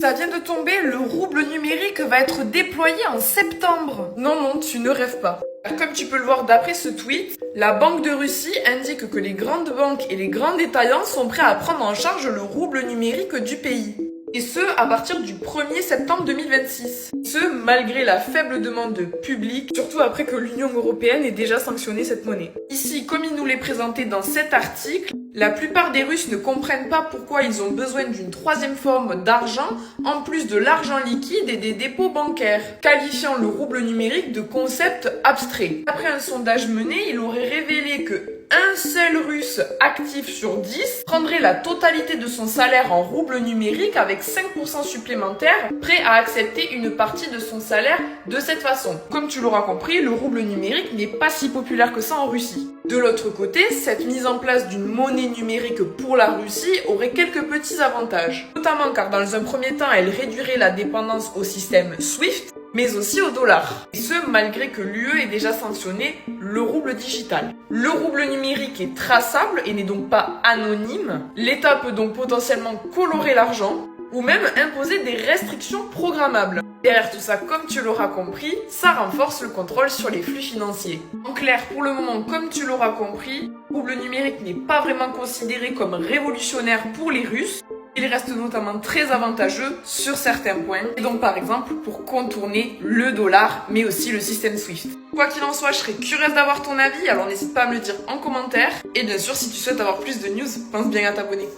Ça vient de tomber, le rouble numérique va être déployé en septembre. Non, non, tu ne rêves pas. Comme tu peux le voir d'après ce tweet, la Banque de Russie indique que les grandes banques et les grands détaillants sont prêts à prendre en charge le rouble numérique du pays. Et ce, à partir du 1er septembre 2026. Ce, malgré la faible demande publique, surtout après que l'Union européenne ait déjà sanctionné cette monnaie. Ici, comme il nous l'est présenté dans cet article, la plupart des Russes ne comprennent pas pourquoi ils ont besoin d'une troisième forme d'argent, en plus de l'argent liquide et des dépôts bancaires, qualifiant le rouble numérique de concept abstrait. Après un sondage mené, il aurait révélé que un seul Russe actif sur 10 prendrait la totalité de son salaire en rouble numérique avec 5% supplémentaires, prêt à accepter une partie de son salaire de cette façon. Comme tu l'auras compris, le rouble numérique n'est pas si populaire que ça en Russie. De l'autre côté, cette mise en place d'une monnaie numérique pour la Russie aurait quelques petits avantages. Notamment car dans un premier temps, elle réduirait la dépendance au système SWIFT, mais aussi au dollar. Et ce, malgré que l'UE ait déjà sanctionné le rouble digital. Le rouble numérique est traçable et n'est donc pas anonyme. L'État peut donc potentiellement colorer l'argent ou même imposer des restrictions programmables. Derrière tout ça, comme tu l'auras compris, ça renforce le contrôle sur les flux financiers. En clair, pour le moment, comme tu l'auras compris, le rouble numérique n'est pas vraiment considéré comme révolutionnaire pour les Russes. Il reste notamment très avantageux sur certains points, et donc par exemple pour contourner le dollar, mais aussi le système SWIFT. Quoi qu'il en soit, je serais curieuse d'avoir ton avis, alors n'hésite pas à me le dire en commentaire. Et bien sûr, si tu souhaites avoir plus de news, pense bien à t'abonner.